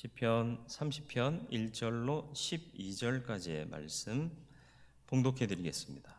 시편 30편 1절로 12절까지의 말씀 봉독해 드리겠습니다.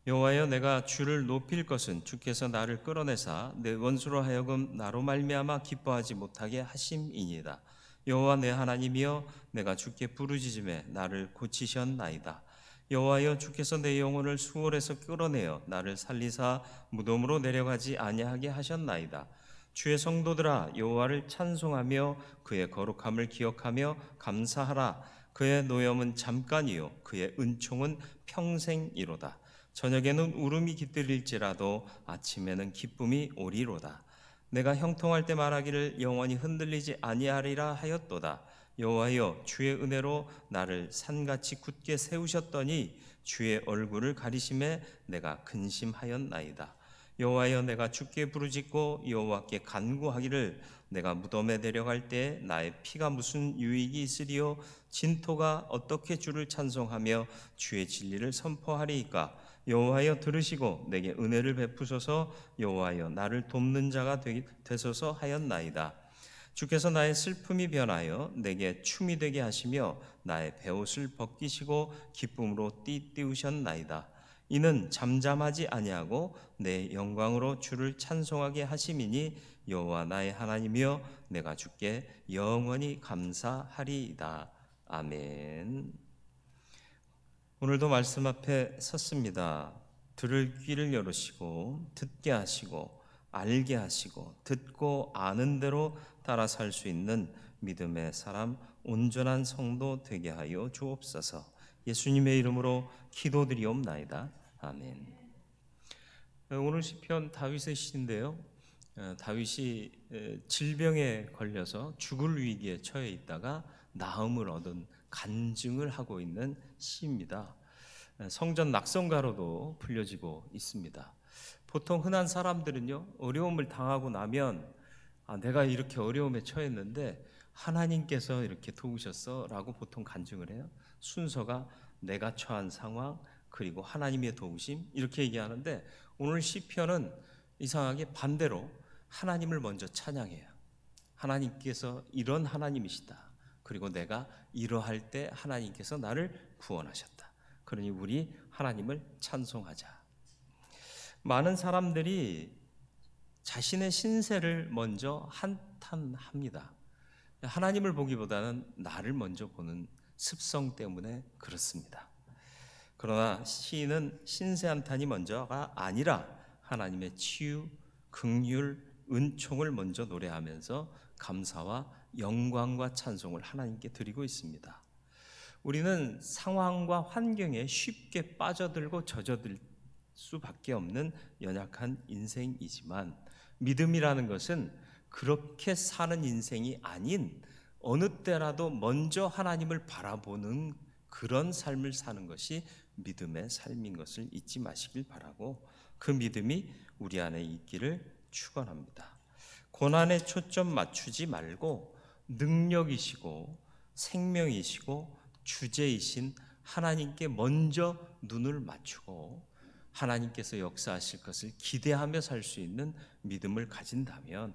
여호와여, 내가 주를 높일 것은 주께서 나를 끌어내사 내 원수로 하여금 나로 말미암아 기뻐하지 못하게 하심이니이다. 여호와 내 하나님이여, 내가 주께 부르짖음에 나를 고치셨나이다. 여호와여, 주께서 내 영혼을 수월에서 끌어내어 나를 살리사 무덤으로 내려가지 아니하게 하셨나이다. 주의 성도들아, 여호와를 찬송하며 그의 거룩함을 기억하며 감사하라. 그의 노염은 잠깐이요 그의 은총은 평생이로다. 저녁에는 울음이 깃들일지라도 아침에는 기쁨이 오리로다. 내가 형통할 때 말하기를 영원히 흔들리지 아니하리라 하였도다. 여호와여, 주의 은혜로 나를 산같이 굳게 세우셨더니 주의 얼굴을 가리심에 내가 근심하였나이다. 여호와여, 내가 주께 부르짖고 여호와께 간구하기를 내가 무덤에 내려갈 때 나의 피가 무슨 유익이 있으리요? 진토가 어떻게 주를 찬송하며 주의 진리를 선포하리이까? 여호와여, 들으시고 내게 은혜를 베푸소서. 여호와여, 나를 돕는 자가 되소서 하였나이다. 주께서 나의 슬픔이 변하여 내게 춤이 되게 하시며 나의 베옷을 벗기시고 기쁨으로 띠띠우셨나이다. 이는 잠잠하지 아니하고 내 영광으로 주를 찬송하게 하심이니 여호와 나의 하나님이여, 내가 주께 영원히 감사하리이다. 아멘. 오늘도 말씀 앞에 섰습니다. 들을 귀를 열으시고 듣게 하시고 알게 하시고 듣고 아는 대로 따라 살 수 있는 믿음의 사람, 온전한 성도 되게 하여 주옵소서. 예수님의 이름으로 기도드리옵나이다. 아멘. 오늘 시편 다윗의 시인데요, 다윗이 질병에 걸려서 죽을 위기에 처해 있다가 나음을 얻은 간증을 하고 있는 시입니다. 성전 낙성가로도 불려지고 있습니다. 보통 흔한 사람들은요, 어려움을 당하고 나면 내가 이렇게 어려움에 처했는데 하나님께서 이렇게 도우셨어 라고 보통 간증을 해요. 순서가 내가 처한 상황, 그리고 하나님의 도우심, 이렇게 얘기하는데 오늘 시편은 이상하게 반대로 하나님을 먼저 찬양해요. 하나님께서 이런 하나님이시다. 그리고 내가 이러할 때 하나님께서 나를 구원하셨다. 그러니 우리 하나님을 찬송하자. 많은 사람들이 자신의 신세를 먼저 한탄합니다. 하나님을 보기보다는 나를 먼저 보는 습성 때문에 그렇습니다. 그러나 시인은 신세 한탄이 먼저가 아니라 하나님의 치유, 긍휼, 은총을 먼저 노래하면서 감사와 영광과 찬송을 하나님께 드리고 있습니다. 우리는 상황과 환경에 쉽게 빠져들고 젖어들 수밖에 없는 연약한 인생이지만 믿음이라는 것은 그렇게 사는 인생이 아닌 어느 때라도 먼저 하나님을 바라보는 그런 삶을 사는 것이 믿음의 삶인 것을 잊지 마시길 바라고, 그 믿음이 우리 안에 있기를 축원합니다. 고난에 초점 맞추지 말고 능력이시고 생명이시고 주제이신 하나님께 먼저 눈을 맞추고 하나님께서 역사하실 것을 기대하며 살 수 있는 믿음을 가진다면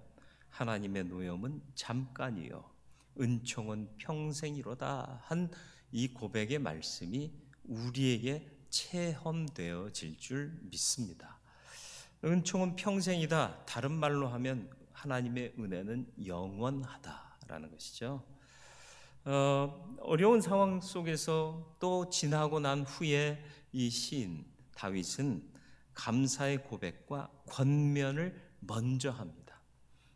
하나님의 노염은 잠깐이요 은총은 평생이로다 한 이 고백의 말씀이 우리에게 체험되어질 줄 믿습니다. 은총은 평생이다. 다른 말로 하면 하나님의 은혜는 영원하다라는 것이죠. 어려운 상황 속에서 또 지나고 난 후에 이 시인 다윗은 감사의 고백과 권면을 먼저 합니다.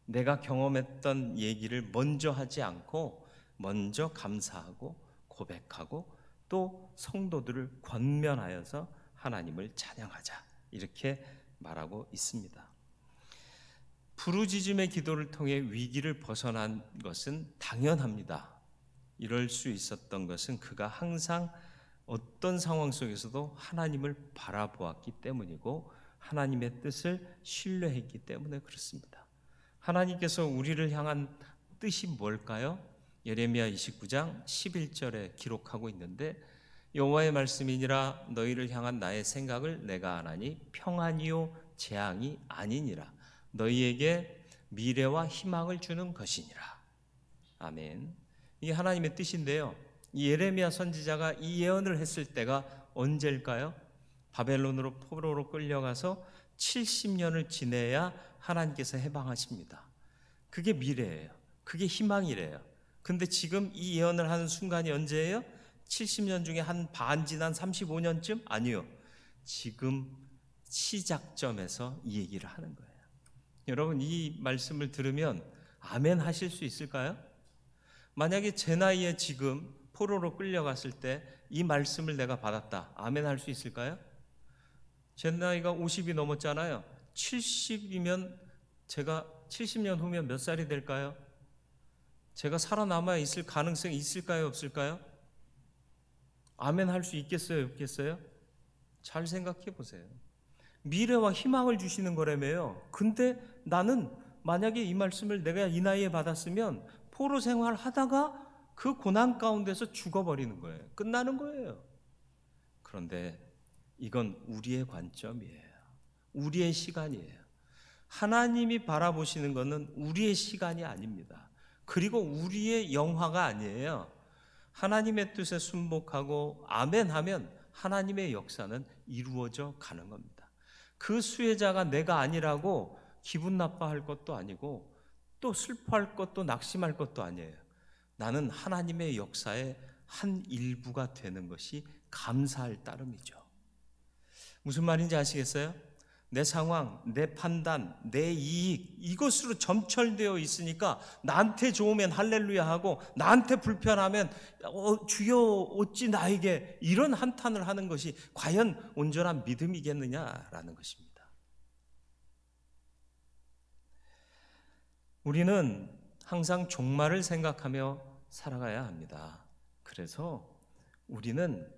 내가 경험했던 얘기를 먼저 하지 않고 먼저 감사하고 고백하고 또 성도들을 권면하여서 하나님을 찬양하자, 이렇게 말하고 있습니다. 부르짖음의 기도를 통해 위기를 벗어난 것은 당연합니다. 이럴 수 있었던 것은 그가 항상 어떤 상황 속에서도 하나님을 바라보았기 때문이고 하나님의 뜻을 신뢰했기 때문에 그렇습니다. 하나님께서 우리를 향한 뜻이 뭘까요? 예레미야 29장 11절에 기록하고 있는데, 여호와의 말씀이니라 너희를 향한 나의 생각을 내가 아나니 평안이요 재앙이 아니니라. 너희에게 미래와 희망을 주는 것이니라. 아멘. 이게 하나님의 뜻인데요. 이 예레미야 선지자가 이 예언을 했을 때가 언제일까요? 바벨론으로 포로로 끌려가서 70년을 지내야 하나님께서 해방하십니다. 그게 미래예요. 그게 희망이래요. 근데 지금 이 예언을 하는 순간이 언제예요? 70년 중에 한 반 지난 35년쯤? 아니요. 지금 시작점에서 이 얘기를 하는 거예요. 여러분, 이 말씀을 들으면 아멘 하실 수 있을까요? 만약에 제 나이에 지금 포로로 끌려갔을 때 이 말씀을 내가 받았다. 아멘 할 수 있을까요? 제 나이가 50이 넘었잖아요. 70이면 제가 70년 후면 몇 살이 될까요? 제가 살아남아 있을 가능성이 있을까요? 없을까요? 아멘 할 수 있겠어요? 없겠어요? 잘 생각해 보세요. 미래와 희망을 주시는 거라며요. 근데 나는 만약에 이 말씀을 내가 이 나이에 받았으면 포로 생활 하다가 그 고난 가운데서 죽어버리는 거예요. 끝나는 거예요. 그런데 이건 우리의 관점이에요. 우리의 시간이에요. 하나님이 바라보시는 것은 우리의 시간이 아닙니다. 그리고 우리의 영화가 아니에요. 하나님의 뜻에 순복하고 아멘하면 하나님의 역사는 이루어져 가는 겁니다. 그 수혜자가 내가 아니라고 기분 나빠할 것도 아니고 또 슬퍼할 것도 낙심할 것도 아니에요. 나는 하나님의 역사의 한 일부가 되는 것이 감사할 따름이죠. 무슨 말인지 아시겠어요? 내 상황, 내 판단, 내 이익 이것으로 점철되어 있으니까 나한테 좋으면 할렐루야 하고 나한테 불편하면 주여 어찌 나에게 이런 한탄을 하는 것이 과연 온전한 믿음이겠느냐라는 것입니다. 우리는 항상 종말을 생각하며 살아가야 합니다. 그래서 우리는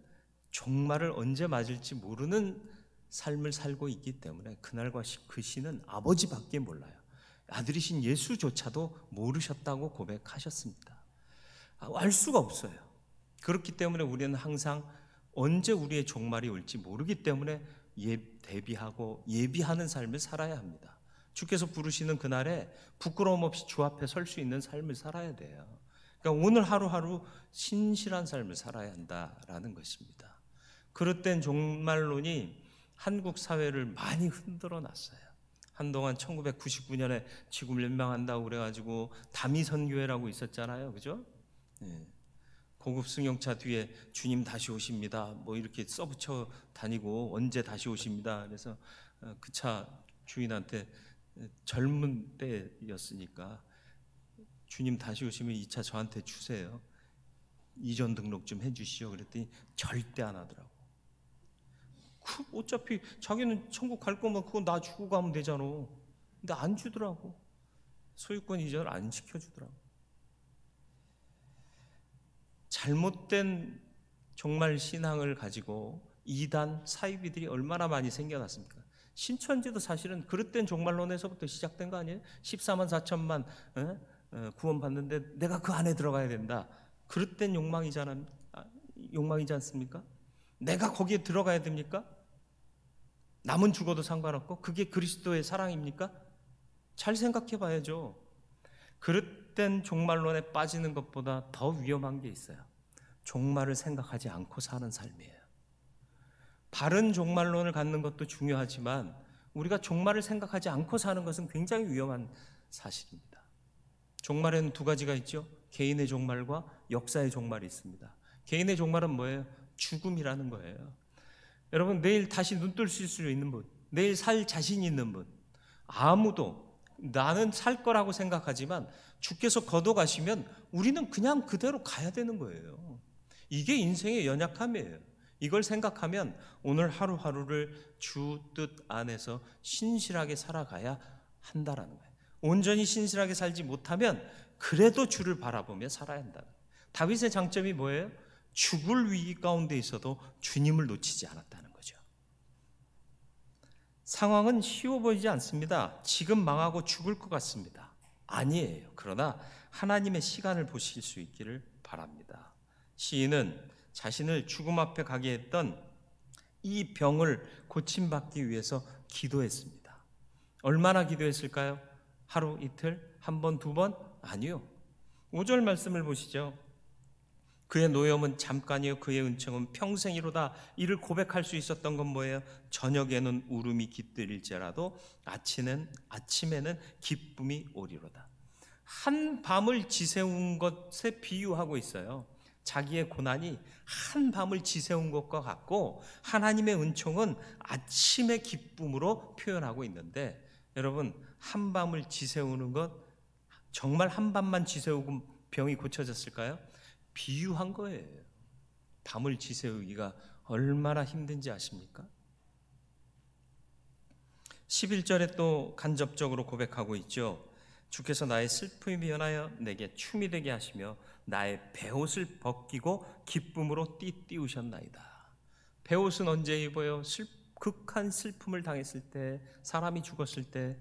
종말을 언제 맞을지 모르는 삶을 살고 있기 때문에 그날과 그 시는 아버지밖에 몰라요. 아들이신 예수조차도 모르셨다고 고백하셨습니다. 알 수가 없어요. 그렇기 때문에 우리는 항상 언제 우리의 종말이 올지 모르기 때문에 대비하고 예비하는 삶을 살아야 합니다. 주께서 부르시는 그날에 부끄러움 없이 주 앞에 설 수 있는 삶을 살아야 돼요. 그러니까 오늘 하루하루 신실한 삶을 살아야 한다라는 것입니다. 그릇된 종말론이 한국 사회를 많이 흔들어 놨어요. 한동안 1999년에 지구 멸망한다고 그래가지고 다미선교회라고 있었잖아요. 그죠? 네. 고급 승용차 뒤에 주님 다시 오십니다. 뭐 이렇게 써붙여 다니고 언제 다시 오십니다. 그래서 그 차 주인한테 젊은 때였으니까 주님 다시 오시면 이 차 저한테 주세요. 이전 등록 좀 해주시오. 그랬더니 절대 안 하더라고. 어차피 자기는 천국 갈 거면 그거 나 주고 가면 되잖아. 근데 안 주더라고. 소유권 이전을 안 시켜주더라고. 잘못된 종말 신앙을 가지고 이단 사이비들이 얼마나 많이 생겨났습니까? 신천지도 사실은 그릇된 종말론에서부터 시작된 거 아니에요? 14만 4천만 구원 받는데 내가 그 안에 들어가야 된다. 그릇된 욕망이지 않습니까? 내가 거기에 들어가야 됩니까? 남은 죽어도 상관없고 그게 그리스도의 사랑입니까? 잘 생각해 봐야죠. 그릇된 종말론에 빠지는 것보다 더 위험한 게 있어요. 종말을 생각하지 않고 사는 삶이에요. 바른 종말론을 갖는 것도 중요하지만 우리가 종말을 생각하지 않고 사는 것은 굉장히 위험한 사실입니다. 종말에는 두 가지가 있죠. 개인의 종말과 역사의 종말이 있습니다. 개인의 종말은 뭐예요? 죽음이라는 거예요. 여러분, 내일 다시 눈 뜰 수 있는 분, 내일 살 자신이 있는 분, 아무도 나는 살 거라고 생각하지만 주께서 걷어가시면 우리는 그냥 그대로 가야 되는 거예요. 이게 인생의 연약함이에요. 이걸 생각하면 오늘 하루하루를 주 뜻 안에서 신실하게 살아가야 한다라는 거예요. 온전히 신실하게 살지 못하면 그래도 주를 바라보며 살아야 한다. 다윗의 장점이 뭐예요? 죽을 위기 가운데 있어도 주님을 놓치지 않았다는 거죠. 상황은 쉬워 보이지 않습니다. 지금 망하고 죽을 것 같습니다. 아니에요. 그러나 하나님의 시간을 보실 수 있기를 바랍니다. 시인은 자신을 죽음 앞에 가게 했던 이 병을 고침받기 위해서 기도했습니다. 얼마나 기도했을까요? 하루, 이틀, 한 번, 두 번? 아니요. 5절 말씀을 보시죠. 그의 노염은 잠깐이요 그의 은총은 평생이로다. 이를 고백할 수 있었던 건 뭐예요? 저녁에는 울음이 깃들일지라도 아침에는 기쁨이 오리로다. 한 밤을 지새운 것에 비유하고 있어요. 자기의 고난이 한 밤을 지새운 것과 같고 하나님의 은총은 아침의 기쁨으로 표현하고 있는데, 여러분, 한 밤을 지새우는 것, 정말 한 밤만 지새우고 병이 고쳐졌을까요? 비유한 거예요. 밤을 지새우기가 얼마나 힘든지 아십니까? 11절에 또 간접적으로 고백하고 있죠. 주께서 나의 슬픔이 변하여 내게 춤이 되게 하시며 나의 베옷을 벗기고 기쁨으로 띠띠우셨나이다. 베옷은 언제 입어요? 극한 슬픔을 당했을 때, 사람이 죽었을 때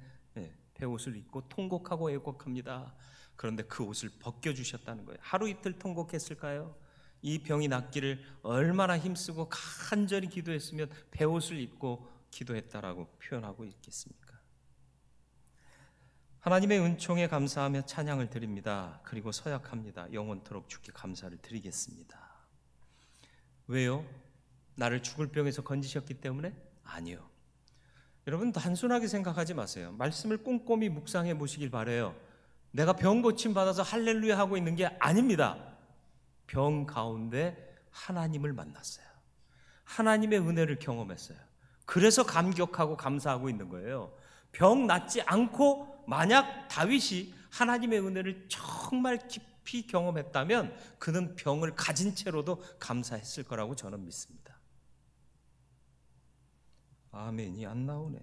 베옷을 입고 통곡하고 애곡합니다. 그런데 그 옷을 벗겨주셨다는 거예요. 하루 이틀 통곡했을까요? 이 병이 낫기를 얼마나 힘쓰고 간절히 기도했으면 베옷을 입고 기도했다라고 표현하고 있겠습니까? 하나님의 은총에 감사하며 찬양을 드립니다. 그리고 서약합니다. 영원토록 주께 감사를 드리겠습니다. 왜요? 나를 죽을 병에서 건지셨기 때문에? 아니요. 여러분, 단순하게 생각하지 마세요. 말씀을 꼼꼼히 묵상해 보시길 바라요. 내가 병 고침 받아서 할렐루야 하고 있는 게 아닙니다. 병 가운데 하나님을 만났어요. 하나님의 은혜를 경험했어요. 그래서 감격하고 감사하고 있는 거예요. 병 낫지 않고 만약 다윗이 하나님의 은혜를 정말 깊이 경험했다면 그는 병을 가진 채로도 감사했을 거라고 저는 믿습니다. 아멘이 안 나오네.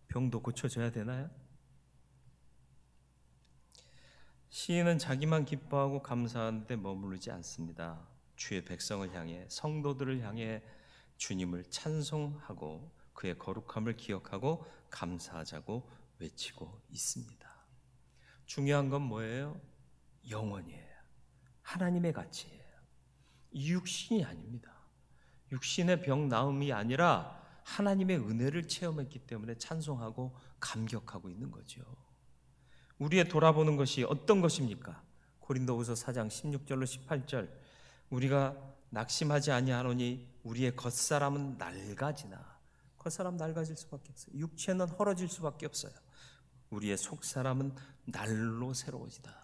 병도 고쳐져야 되나요? 시인은 자기만 기뻐하고 감사하는데 머무르지 않습니다. 주의 백성을 향해, 성도들을 향해 주님을 찬송하고 그의 거룩함을 기억하고 감사하자고 외치고 있습니다. 중요한 건 뭐예요? 영원이에요. 하나님의 가치예요. 육신이 아닙니다. 육신의 병 나음이 아니라 하나님의 은혜를 체험했기 때문에 찬송하고 감격하고 있는 거죠. 우리의 돌아보는 것이 어떤 것입니까? 고린도후서 4장 16절로 18절, 우리가 낙심하지 아니하노니 우리의 겉사람은 낡아지나. 겉사람 낡아질 수밖에 없어요. 육체는 헐어질 수밖에 없어요. 우리의 속사람은 날로 새로워지도다.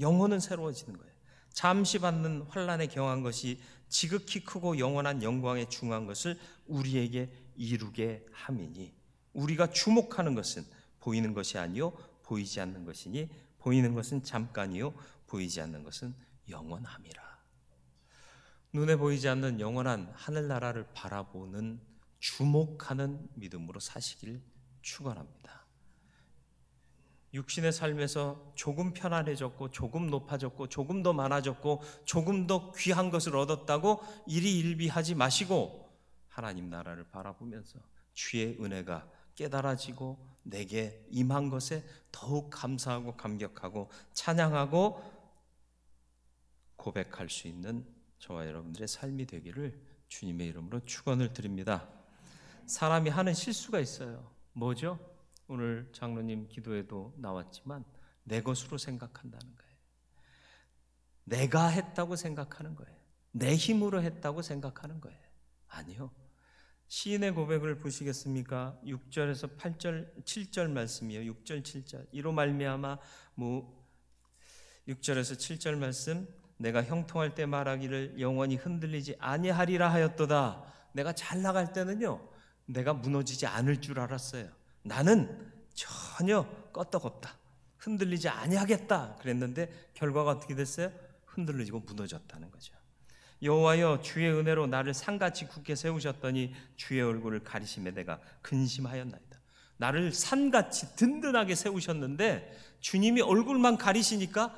영혼은 새로워지는 거예요. 잠시 받는 환난에 경한 것이 지극히 크고 영원한 영광에 중한 것을 우리에게 이루게 함이니, 우리가 주목하는 것은 보이는 것이 아니요 보이지 않는 것이니 보이는 것은 잠깐이요 보이지 않는 것은 영원함이라. 눈에 보이지 않는 영원한 하늘나라를 바라보는, 주목하는 믿음으로 사시길 축원합니다. 육신의 삶에서 조금 편안해졌고 조금 높아졌고 조금 더 많아졌고 조금 더 귀한 것을 얻었다고 일희일비하지 마시고 하나님 나라를 바라보면서 주의 은혜가 깨달아지고 내게 임한 것에 더욱 감사하고 감격하고 찬양하고 고백할 수 있는 저와 여러분들의 삶이 되기를 주님의 이름으로 축원을 드립니다. 사람이 하는 실수가 있어요. 뭐죠? 오늘 장로님 기도에도 나왔지만 내 것으로 생각한다는 거예요. 내가 했다고 생각하는 거예요. 내 힘으로 했다고 생각하는 거예요. 아니요. 시인의 고백을 보시겠습니까? 6절에서 8절, 7절 말씀이에요. 6절, 7절. 이로 말미암아 6절에서 7절 말씀, 내가 형통할 때 말하기를 영원히 흔들리지 아니하리라 하였도다. 내가 잘 나갈 때는요, 내가 무너지지 않을 줄 알았어요. 나는 전혀 끄떡없다, 흔들리지 아니하겠다 그랬는데 결과가 어떻게 됐어요? 흔들리고 무너졌다는 거죠. 여호와여, 주의 은혜로 나를 산같이 굳게 세우셨더니 주의 얼굴을 가리심에 내가 근심하였나이다. 나를 산같이 든든하게 세우셨는데 주님이 얼굴만 가리시니까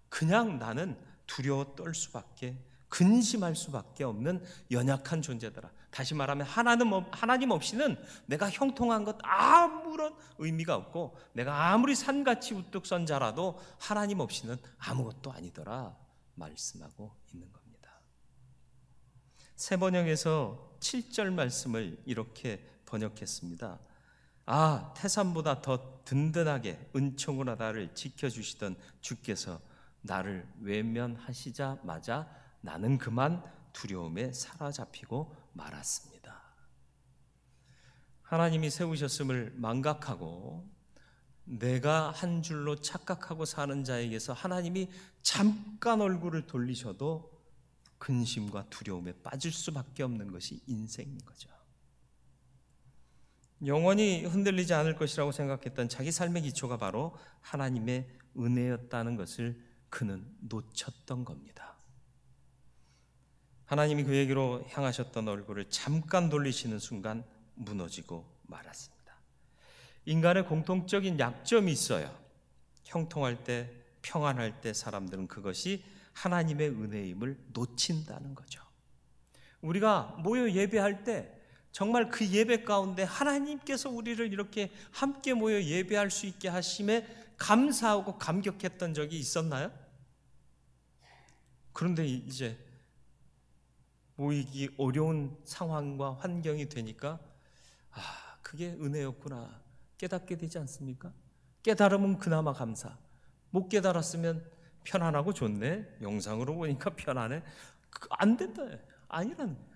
그냥 나는 두려워 떨 수밖에, 근심할 수밖에 없는 연약한 존재더라. 다시 말하면 하나님 없이는 내가 형통한 것 아무런 의미가 없고, 내가 아무리 산같이 우뚝 선 자라도 하나님 없이는 아무것도 아니더라 말씀하고 있는 겁니다. 새 번역에서 7절 말씀을 이렇게 번역했습니다. 태산보다 더 든든하게 은총으로 나를 지켜주시던 주께서 나를 외면하시자마자 나는 그만 두려움에 사로잡히고 말았습니다. 하나님이 세우셨음을 망각하고 내가 한 줄로 착각하고 사는 자에게서 하나님이 잠깐 얼굴을 돌리셔도 근심과 두려움에 빠질 수밖에 없는 것이 인생인 거죠. 영원히 흔들리지 않을 것이라고 생각했던 자기 삶의 기초가 바로 하나님의 은혜였다는 것을 그는 놓쳤던 겁니다. 하나님이 그에게로 향하셨던 얼굴을 잠깐 돌리시는 순간 무너지고 말았습니다. 인간의 공통적인 약점이 있어요. 형통할 때, 평안할 때 사람들은 그것이 하나님의 은혜임을 놓친다는 거죠. 우리가 모여 예배할 때 정말 그 예배 가운데 하나님께서 우리를 이렇게 함께 모여 예배할 수 있게 하심에 감사하고 감격했던 적이 있었나요? 그런데 이제 모이기 어려운 상황과 환경이 되니까 그게 은혜였구나 깨닫게 되지 않습니까? 깨달으면 그나마 감사, 못 깨달았으면 편안하고 좋네, 영상으로 보니까 편안해, 안 된다, 아니라는 거예요.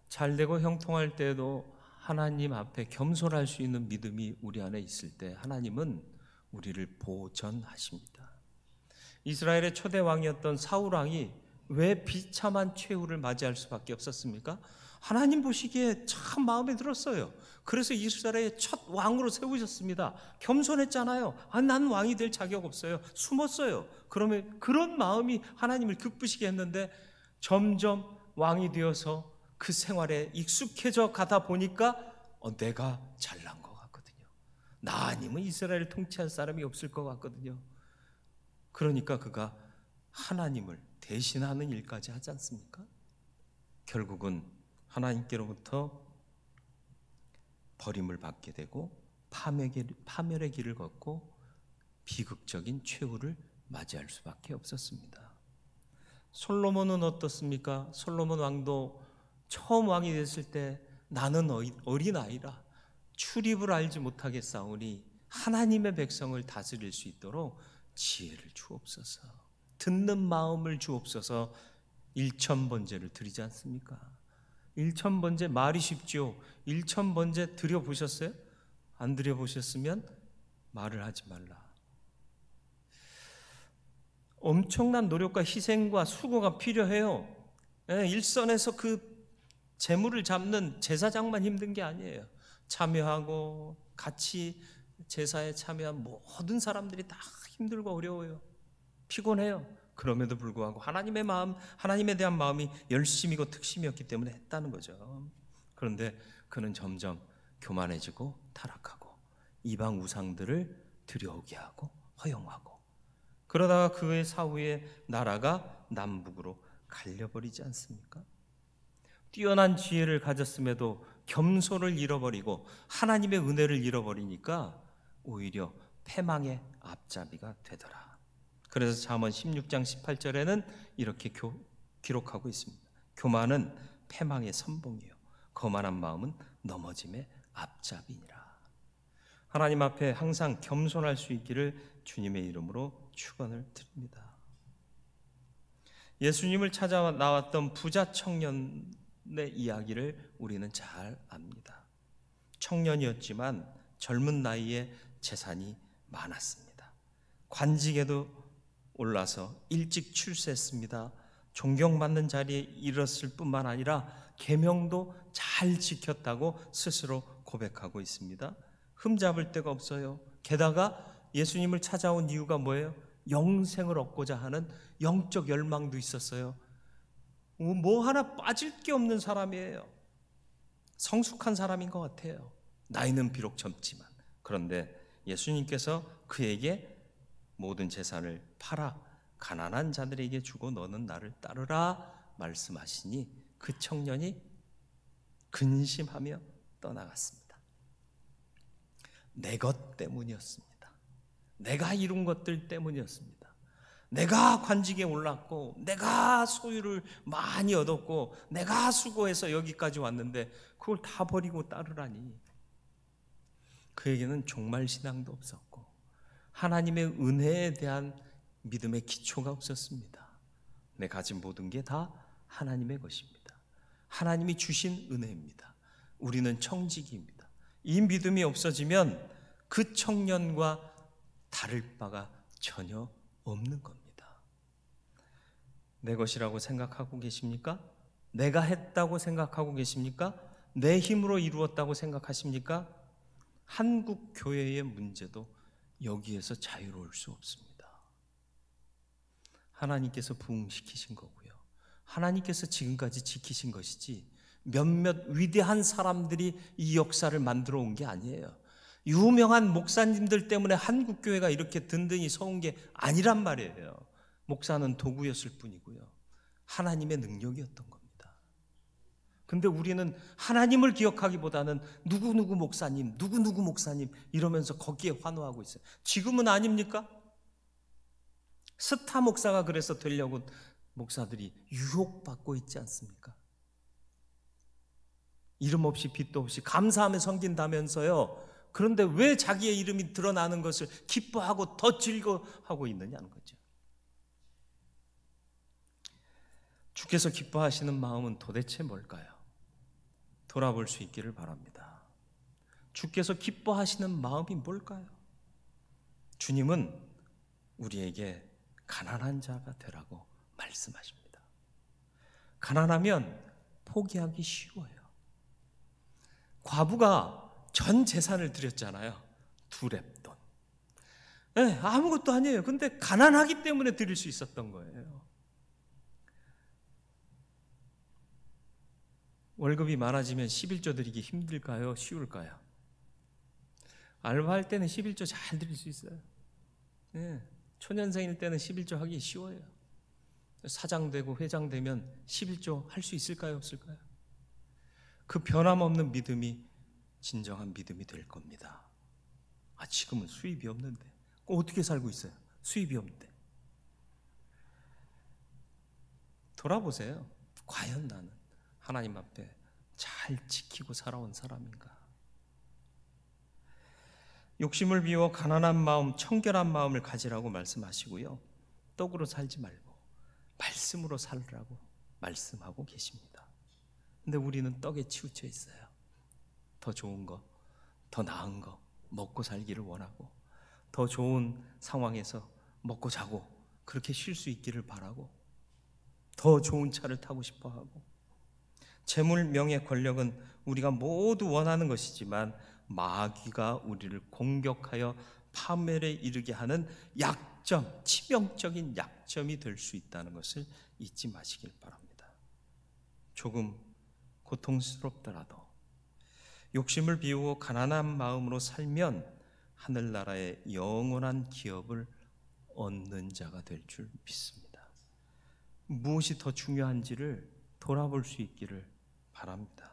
잘되고 형통할 때에도 하나님 앞에 겸손할 수 있는 믿음이 우리 안에 있을 때 하나님은 우리를 보전하십니다. 이스라엘의 초대 왕이었던 사울 왕이 왜 비참한 최후를 맞이할 수밖에 없었습니까? 하나님 보시기에 참 마음에 들었어요. 그래서 이스라엘의 첫 왕으로 세우셨습니다. 겸손했잖아요. 난 왕이 될 자격 없어요. 숨었어요. 그러면 그런 마음이 하나님을 기쁘시게 했는데 점점 왕이 되어서 그 생활에 익숙해져 가다 보니까 내가 잘난 것 같거든요. 나 아니면 이스라엘을 통치할 사람이 없을 것 같거든요. 그러니까 그가 하나님을 대신하는 일까지 하지 않습니까? 결국은 하나님께로부터 버림을 받게 되고 파멸의 길을 걷고 비극적인 최후를 맞이할 수밖에 없었습니다. 솔로몬은 어떻습니까? 솔로몬 왕도 처음 왕이 됐을 때 나는 어린아이라 출입을 알지 못하겠사오니 하나님의 백성을 다스릴 수 있도록 지혜를 주옵소서, 듣는 마음을 주옵소서. 일천번제를 드리지 않습니까? 일천번제 말이 쉽죠. 일천번제 드려보셨어요? 안 드려보셨으면 말을 하지 말라. 엄청난 노력과 희생과 수고가 필요해요. 일선에서 그 재물을 잡는 제사장만 힘든 게 아니에요. 참여하고 같이 제사에 참여한 모든 사람들이 다 힘들고 어려워요. 피곤해요. 그럼에도 불구하고 하나님의 마음, 하나님에 대한 마음이 열심이고 특심이었기 때문에 했다는 거죠. 그런데 그는 점점 교만해지고 타락하고 이방 우상들을 들여오게 하고 허용하고, 그러다가 그의 사후에 나라가 남북으로 갈려버리지 않습니까? 뛰어난 지혜를 가졌음에도 겸손을 잃어버리고 하나님의 은혜를 잃어버리니까 오히려 패망의 앞잡이가 되더라. 그래서 잠언 16장 18절에는 이렇게 기록하고 있습니다. 교만은 패망의 선봉이요 거만한 마음은 넘어짐의 앞잡이니라. 하나님 앞에 항상 겸손할 수 있기를 주님의 이름으로 축원을 드립니다. 예수님을 찾아 나왔던 부자 청년의 이야기를 우리는 잘 압니다. 청년이었지만 젊은 나이에 재산이 많았습니다. 관직에도 올라서 일찍 출세했습니다. 존경받는 자리에 이르렀을 뿐만 아니라 계명도 잘 지켰다고 스스로 고백하고 있습니다. 흠잡을 데가 없어요. 게다가 예수님을 찾아온 이유가 뭐예요? 영생을 얻고자 하는 영적 열망도 있었어요. 뭐 하나 빠질 게 없는 사람이에요. 성숙한 사람인 것 같아요. 나이는 비록 젊지만. 그런데 예수님께서 그에게 모든 재산을 팔아 가난한 자들에게 주고 너는 나를 따르라 말씀하시니 그 청년이 근심하며 떠나갔습니다. 내 것 때문이었습니다. 내가 이룬 것들 때문이었습니다. 내가 관직에 올랐고 내가 소유를 많이 얻었고 내가 수고해서 여기까지 왔는데 그걸 다 버리고 따르라니. 그에게는 종말 신앙도 없었고 하나님의 은혜에 대한 믿음의 기초가 없었습니다. 내 가진 모든 게 다 하나님의 것입니다. 하나님이 주신 은혜입니다. 우리는 청지기입니다. 이 믿음이 없어지면 그 청년과 다를 바가 전혀 없는 겁니다. 내 것이라고 생각하고 계십니까? 내가 했다고 생각하고 계십니까? 내 힘으로 이루었다고 생각하십니까? 한국 교회의 문제도 여기에서 자유로울 수 없습니다. 하나님께서 부흥시키신 거고요. 하나님께서 지금까지 지키신 것이지 몇몇 위대한 사람들이 이 역사를 만들어 온 게 아니에요. 유명한 목사님들 때문에 한국 교회가 이렇게 든든히 서온 게 아니란 말이에요. 목사는 도구였을 뿐이고요. 하나님의 능력이었던 겁니다. 근데 우리는 하나님을 기억하기보다는 누구누구 목사님, 누구누구 목사님 이러면서 거기에 환호하고 있어요. 지금은 아닙니까? 스타 목사가 그래서 되려고 목사들이 유혹받고 있지 않습니까? 이름 없이 빚도 없이 감사하며 섬긴다면서요. 그런데 왜 자기의 이름이 드러나는 것을 기뻐하고 더 즐거워하고 있느냐는 거죠. 주께서 기뻐하시는 마음은 도대체 뭘까요? 돌아볼 수 있기를 바랍니다. 주께서 기뻐하시는 마음이 뭘까요? 주님은 우리에게 가난한 자가 되라고 말씀하십니다. 가난하면 포기하기 쉬워요. 과부가 전 재산을 드렸잖아요. 2렙돈. 네, 아무것도 아니에요. 근데 가난하기 때문에 드릴 수 있었던 거예요. 월급이 많아지면 11조 드리기 힘들까요? 쉬울까요? 알바할 때는 11조 잘 드릴 수 있어요. 네, 초년생일 때는 11조 하기 쉬워요. 사장 되고 회장 되면 11조 할 수 있을까요? 없을까요? 그 변함없는 믿음이 진정한 믿음이 될 겁니다. 지금은 수입이 없는데 어떻게 살고 있어요? 수입이 없는데. 돌아보세요. 과연 나는 하나님 앞에 잘 지키고 살아온 사람인가? 욕심을 비워 가난한 마음, 청결한 마음을 가지라고 말씀하시고요. 떡으로 살지 말고 말씀으로 살으라고 말씀하고 계십니다. 근데 우리는 떡에 치우쳐 있어요. 더 좋은 거, 더 나은 거 먹고 살기를 원하고 더 좋은 상황에서 먹고 자고 그렇게 쉴 수 있기를 바라고 더 좋은 차를 타고 싶어 하고 재물, 명예, 권력은 우리가 모두 원하는 것이지만 마귀가 우리를 공격하여 파멸에 이르게 하는 약점, 치명적인 약점이 될 수 있다는 것을 잊지 마시길 바랍니다. 조금 고통스럽더라도 욕심을 비우고 가난한 마음으로 살면 하늘나라의 영원한 기업을 얻는 자가 될 줄 믿습니다. 무엇이 더 중요한지를 돌아볼 수 있기를 바랍니다.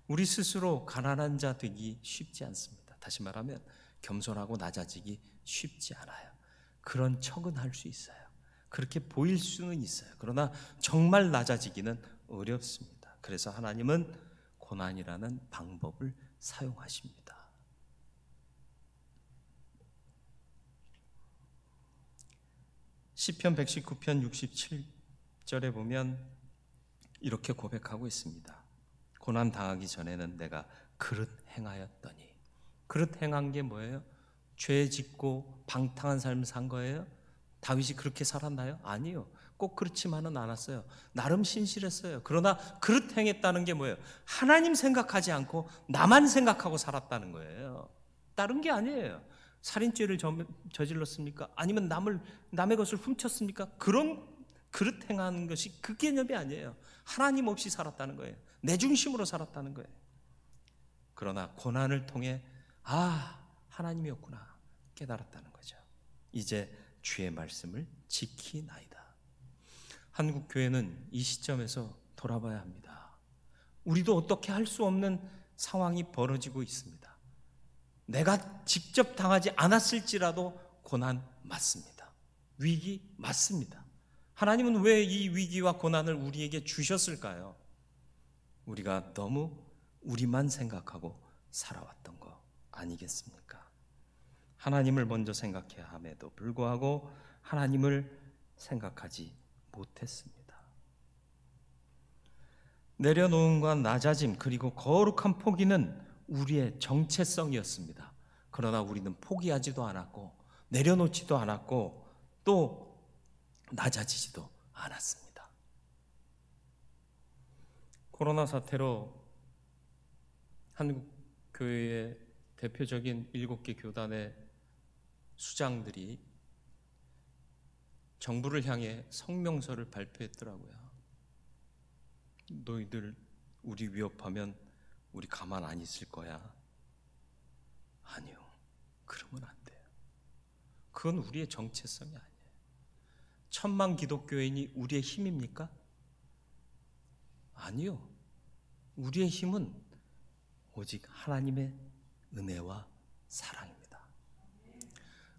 우리 스스로 가난한 자 되기 쉽지 않습니다. 다시 말하면 겸손하고 낮아지기 쉽지 않아요. 그런 척은 할 수 있어요. 그렇게 보일 수는 있어요. 그러나 정말 낮아지기는 어렵습니다. 그래서 하나님은 고난이라는 방법을 사용하십니다. 시편 119편 67절에 보면 이렇게 고백하고 있습니다. 고난 당하기 전에는 내가 그릇 행하였더니. 그릇 행한 게 뭐예요? 죄 짓고 방탕한 삶을 산 거예요? 다윗이 그렇게 살았나요? 아니요. 꼭 그렇지만은 않았어요. 나름 신실했어요. 그러나 그릇 행했다는 게 뭐예요? 하나님 생각하지 않고 나만 생각하고 살았다는 거예요. 다른 게 아니에요. 살인죄를 저질렀습니까? 아니면 남의 것을 훔쳤습니까? 그런 그릇 행하는 것이 그 개념이 아니에요. 하나님 없이 살았다는 거예요. 내 중심으로 살았다는 거예요. 그러나 고난을 통해 하나님이었구나 깨달았다는 거죠. 이제 주의 말씀을 지키나이다. 한국 교회는 이 시점에서 돌아봐야 합니다. 우리도 어떻게 할 수 없는 상황이 벌어지고 있습니다. 내가 직접 당하지 않았을지라도 고난 맞습니다. 위기 맞습니다. 하나님은 왜 이 위기와 고난을 우리에게 주셨을까요? 우리가 너무 우리만 생각하고 살아왔던 거 아니겠습니까? 하나님을 먼저 생각해야 함에도 불구하고 하나님을 생각하지 못했습니다. 내려놓음과 낮아짐 그리고 거룩한 포기는 우리의 정체성이었습니다. 그러나 우리는 포기하지도 않았고 내려놓지도 않았고 또 낮아지지도 않았습니다. 코로나 사태로 한국 교회의 대표적인 7개 교단의 수장들이 정부를 향해 성명서를 발표했더라고요. 너희들 우리 위협하면 우리 가만 안 있을 거야. 아니요, 그러면 안 돼요. 그건 우리의 정체성이 아니에요. 1000만 기독교인이 우리의 힘입니까? 아니요. 우리의 힘은 오직 하나님의 은혜와 사랑입니다.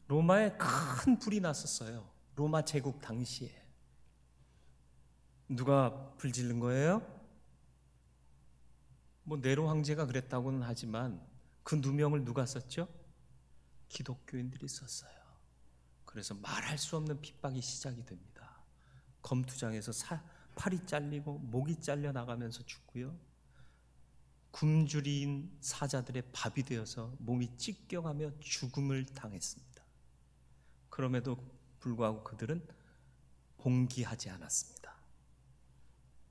로마에 큰 불이 났었어요. 로마 제국 당시에. 누가 불 지른 거예요? 뭐 네로 황제가 그랬다고는 하지만 그 누명을 누가 썼죠? 기독교인들이 썼어요. 그래서 말할 수 없는 핍박이 시작이 됩니다. 검투장에서 팔이 잘리고 목이 잘려 나가면서 죽고요. 굶주린 사자들의 밥이 되어서 몸이 찢겨가며 죽음을 당했습니다. 그럼에도 불구하고 그들은 봉기하지 않았습니다.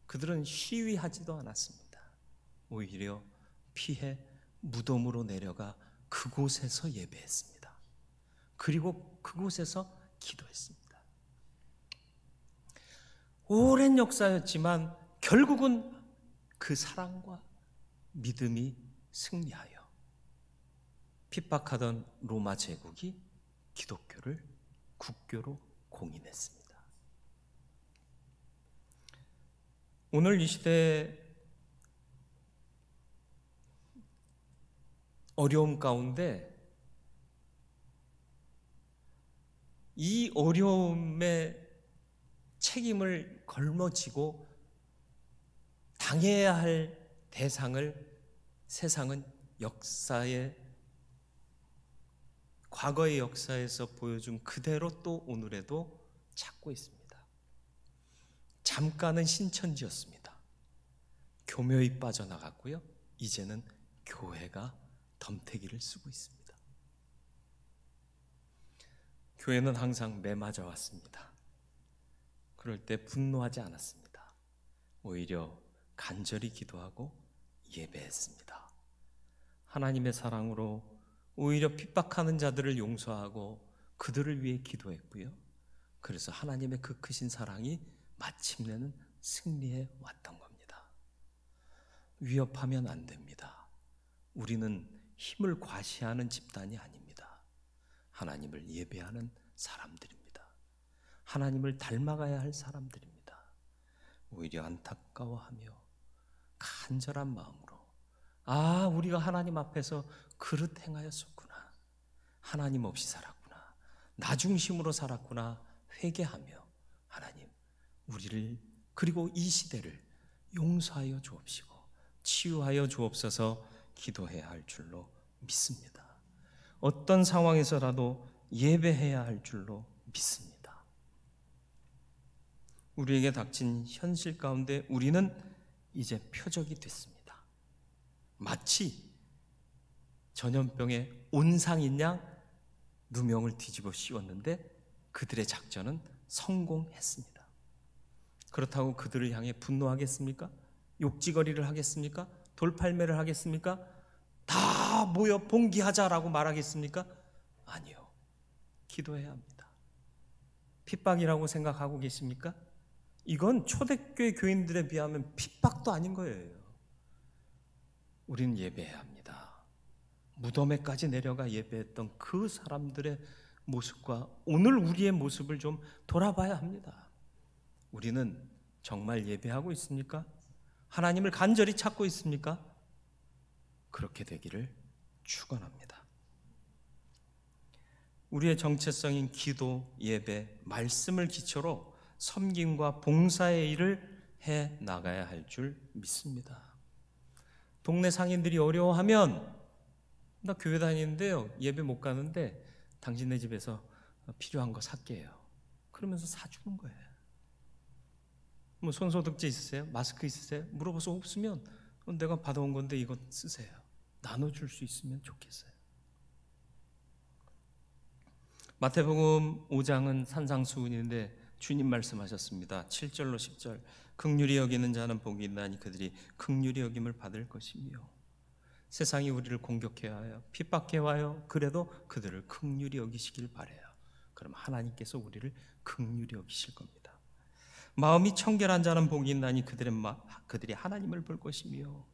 그들은 시위하지도 않았습니다. 오히려 피해 무덤으로 내려가 그곳에서 예배했습니다. 그리고 그곳에서 기도했습니다. 오랜 역사였지만 결국은 그 사랑과 믿음이 승리하여 핍박하던 로마 제국이 기독교를 국교로 공인했습니다. 오늘 이 시대에 어려움 가운데 이 어려움의 책임을 걸머지고 당해야 할 대상을 세상은 역사의 과거의 역사에서 보여준 그대로 또 오늘에도 찾고 있습니다. 잠깐은 신천지였습니다. 교묘히 빠져나갔고요. 이제는 교회가 덤태기를 쓰고 있습니다. 교회는 항상 매맞아 왔습니다. 그럴 때 분노하지 않았습니다. 오히려 간절히 기도하고 예배했습니다. 하나님의 사랑으로 오히려 핍박하는 자들을 용서하고 그들을 위해 기도했고요. 그래서 하나님의 그 크신 사랑이 마침내는 승리해 왔던 겁니다. 위협하면 안 됩니다. 우리는 힘을 과시하는 집단이 아닙니다. 하나님을 예배하는 사람들입니다. 하나님을 닮아가야 할 사람들입니다. 오히려 안타까워하며 간절한 마음으로 우리가 하나님 앞에서 그릇 행하였었구나. 하나님 없이 살았구나. 나 중심으로 살았구나. 회개하며 하나님 우리를 그리고 이 시대를 용서하여 주옵시고 치유하여 주옵소서 기도해야 할 줄로 믿습니다. 어떤 상황에서라도 예배해야 할 줄로 믿습니다. 우리에게 닥친 현실 가운데 우리는 이제 표적이 됐습니다. 마치 전염병의 온상인 양 누명을 뒤집어 씌웠는데 그들의 작전은 성공했습니다. 그렇다고 그들을 향해 분노하겠습니까? 욕지거리를 하겠습니까? 돌팔매를 하겠습니까? 다 모여 봉기하자라고 말하겠습니까? 아니요. 기도해야 합니다. 핍박이라고 생각하고 계십니까? 이건 초대교회 교인들에 비하면 핍박도 아닌 거예요. 우리는 예배해야 합니다. 무덤에까지 내려가 예배했던 그 사람들의 모습과 오늘 우리의 모습을 좀 돌아봐야 합니다. 우리는 정말 예배하고 있습니까? 하나님을 간절히 찾고 있습니까? 그렇게 되기를 축원합니다. 우리의 정체성인 기도, 예배, 말씀을 기초로 섬김과 봉사의 일을 해 나가야 할 줄 믿습니다. 동네 상인들이 어려워하면 나 교회 다니는데요, 예배 못 가는데 당신네 집에서 필요한 거 살게요. 그러면서 사주는 거예요. 뭐 손소독제 있으세요? 마스크 있으세요? 물어봐서 없으면 내가 받아온 건데 이거 쓰세요. 나눠줄 수 있으면 좋겠어요. 마태복음 5장은 산상수훈인데 주님 말씀하셨습니다. 7절로 10절. 긍휼히 여기는 자는 복이 있나니 그들이 긍휼히 여김을 받을 것이며, 세상이 우리를 공격해 와요, 핍박해 와요. 그래도 그들을 긍휼히 여기시길 바라요. 그럼 하나님께서 우리를 긍휼히 여기실 겁니다. 마음이 청결한 자는 복이 있나니 그들이 하나님을 볼 것이며.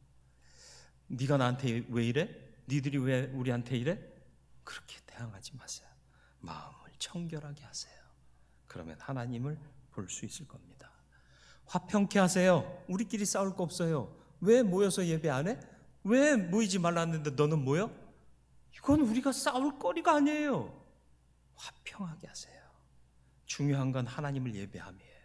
네가 나한테 왜 이래? 니들이 왜 우리한테 이래? 그렇게 대항하지 마세요. 마음을 청결하게 하세요. 그러면 하나님을 볼 수 있을 겁니다. 화평케 하세요. 우리끼리 싸울 거 없어요. 왜 모여서 예배 안 해? 왜 모이지 말랐는데 너는 모여? 이건 우리가 싸울 거리가 아니에요. 화평하게 하세요. 중요한 건 하나님을 예배함이에요.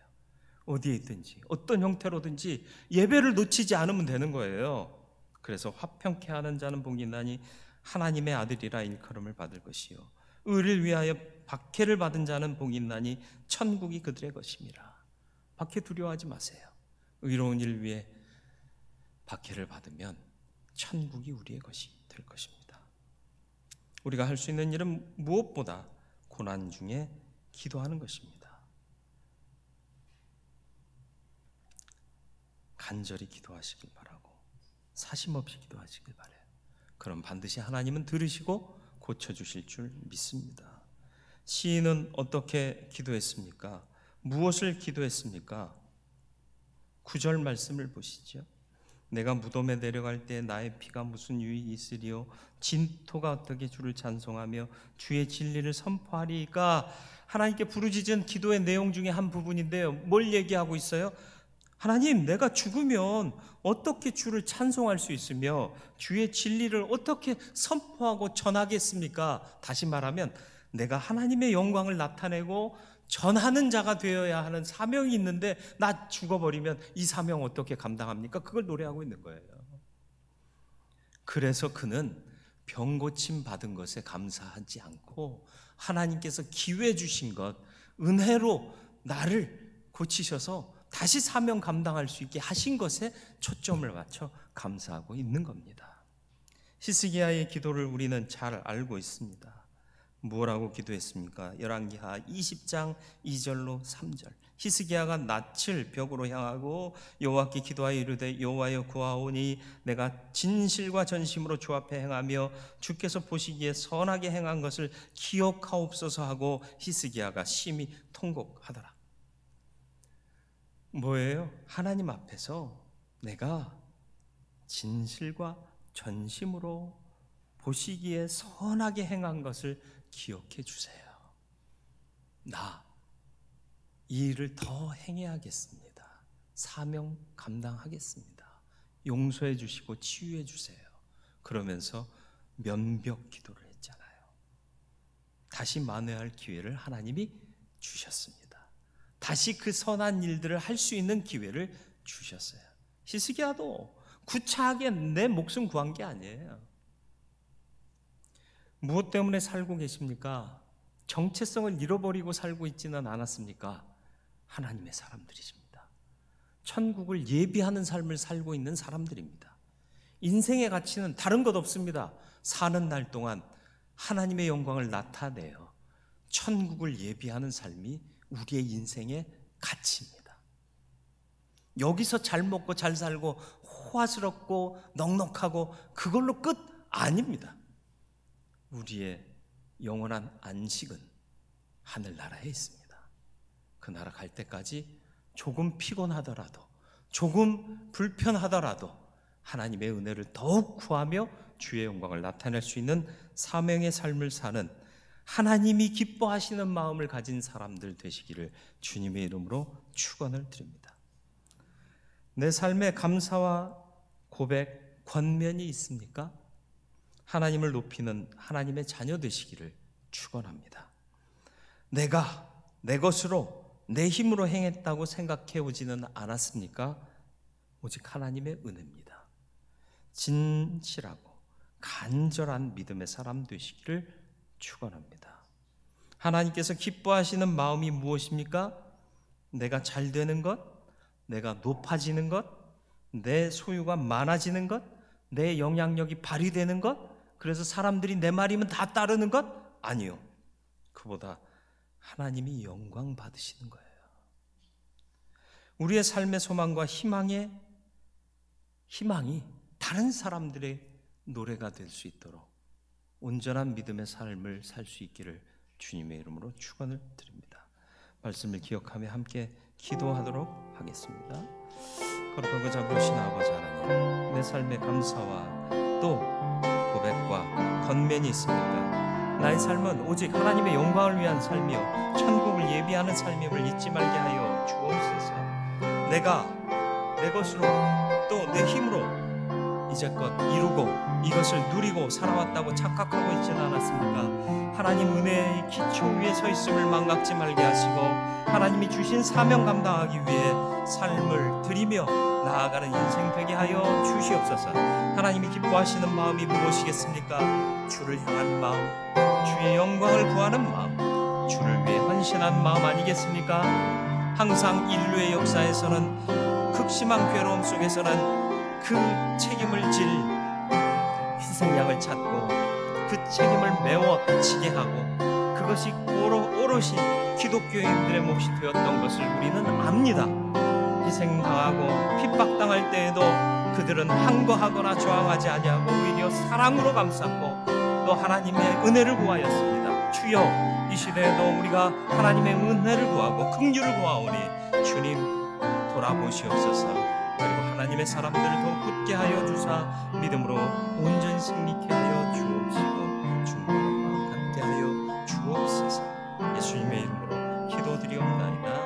어디에 있든지 어떤 형태로든지 예배를 놓치지 않으면 되는 거예요. 그래서 화평케 하는 자는 복이 있나니 하나님의 아들이라 일컬음을 받을 것이요, 의를 위하여 박해를 받은 자는 복이 있나니 천국이 그들의 것임이라. 박해 두려워하지 마세요. 의로운 일 위해 박해를 받으면 천국이 우리의 것이 될 것입니다. 우리가 할 수 있는 일은 무엇보다 고난 중에 기도하는 것입니다. 간절히 기도하시길 바라고 사심없이 기도하시길 바라요. 그럼 반드시 하나님은 들으시고 고쳐주실 줄 믿습니다. 시인은 어떻게 기도했습니까? 무엇을 기도했습니까? 9절 말씀을 보시죠. 내가 무덤에 내려갈 때 나의 피가 무슨 유익이 있으리요? 진토가 어떻게 주를 찬송하며 주의 진리를 선포하리까? 하나님께 부르짖은 기도의 내용 중에 한 부분인데요, 뭘 얘기하고 있어요? 하나님, 내가 죽으면 어떻게 주를 찬송할 수 있으며 주의 진리를 어떻게 선포하고 전하겠습니까? 다시 말하면 내가 하나님의 영광을 나타내고 전하는 자가 되어야 하는 사명이 있는데 나 죽어버리면 이 사명 어떻게 감당합니까? 그걸 노래하고 있는 거예요. 그래서 그는 병 고침 받은 것에 감사하지 않고 하나님께서 기회 주신 것, 은혜로 나를 고치셔서 다시 사명 감당할 수 있게 하신 것에 초점을 맞춰 감사하고 있는 겁니다. 히스기야의 기도를 우리는 잘 알고 있습니다. 뭐라고 기도했습니까? 열왕기하 20장 2절로 3절. 히스기야가 낯을 벽으로 향하고 여호와께 기도하여 이르되 여호와여 구하오니 내가 진실과 전심으로 주 앞에 행하며 주께서 보시기에 선하게 행한 것을 기억하옵소서 하고 히스기야가 심히 통곡하더라. 뭐예요? 하나님 앞에서 내가 진실과 전심으로 보시기에 선하게 행한 것을 기억해 주세요. 나 이 일을 더 행해야겠습니다. 사명 감당하겠습니다. 용서해 주시고 치유해 주세요. 그러면서 면벽 기도를 했잖아요. 다시 만회할 기회를 하나님이 주셨습니다. 다시 그 선한 일들을 할 수 있는 기회를 주셨어요. 히스기야도 구차하게 내 목숨 구한 게 아니에요. 무엇 때문에 살고 계십니까? 정체성을 잃어버리고 살고 있지는 않았습니까? 하나님의 사람들이십니다. 천국을 예비하는 삶을 살고 있는 사람들입니다. 인생의 가치는 다른 것 없습니다. 사는 날 동안 하나님의 영광을 나타내어 천국을 예비하는 삶이 우리의 인생의 가치입니다. 여기서 잘 먹고 잘 살고 호화스럽고 넉넉하고 그걸로 끝 아닙니다. 우리의 영원한 안식은 하늘나라에 있습니다. 그 나라 갈 때까지 조금 피곤하더라도 조금 불편하더라도 하나님의 은혜를 더욱 구하며 주의 영광을 나타낼 수 있는 사명의 삶을 사는 하나님이 기뻐하시는 마음을 가진 사람들 되시기를 주님의 이름으로 축원을 드립니다. 내 삶에 감사와 고백, 권면이 있습니까? 하나님을 높이는 하나님의 자녀 되시기를 축원합니다. 내가 내 것으로 내 힘으로 행했다고 생각해 오지는 않았습니까? 오직 하나님의 은혜입니다. 진실하고 간절한 믿음의 사람 되시기를 축원합니다. 하나님께서 기뻐하시는 마음이 무엇입니까? 내가 잘 되는 것, 내가 높아지는 것, 내 소유가 많아지는 것, 내 영향력이 발휘되는 것, 그래서 사람들이 내 말이면 다 따르는 것? 아니요. 그보다 하나님이 영광 받으시는 거예요. 우리의 삶의 소망과 희망이 다른 사람들의 노래가 될 수 있도록 온전한 믿음의 삶을 살 수 있기를 주님의 이름으로 축원을 드립니다. 말씀을 기억하며 함께 기도하도록 하겠습니다. 거룩하고 자비로우신 아버지 하나님, 내 삶에 감사와 또 고백과 권면이 있습니까? 나의 삶은 오직 하나님의 영광을 위한 삶이요 천국을 예비하는 삶임을 잊지 말게 하여 주옵소서. 내가 내 것으로 또 내 힘으로 이제껏 이루고 이것을 누리고 살아왔다고 착각하고 있지는 않았습니까? 하나님 은혜의 기초 위에 서 있음을 망각지 말게 하시고 하나님이 주신 사명 감당하기 위해 삶을 드리며 나아가는 인생 되게 하여 주시옵소서. 하나님이 기뻐하시는 마음이 무엇이겠습니까? 주를 향한 마음, 주의 영광을 구하는 마음, 주를 위해 헌신한 마음 아니겠습니까? 항상 인류의 역사에서는 극심한 괴로움 속에서는 그 책임을 질 희생양을 찾고 그 책임을 메워지게 하고 그것이 오롯이 기독교인들의 몫이 되었던 것을 우리는 압니다. 희생당하고 핍박당할 때에도 그들은 항거하거나 저항하지 아니하고 오히려 사랑으로 감쌌고 또 하나님의 은혜를 구하였습니다. 주여, 이 시대에도 우리가 하나님의 은혜를 구하고 긍휼을 구하오니 주님 돌아보시옵소서. 그리고 하나님의 사람들을 더 굳게 하여 주사 믿음으로 온전히 승리케 하여 주옵시고 중보하는 마음 갖게 하여 주옵소서. 예수님의 이름으로 기도드리옵나이다.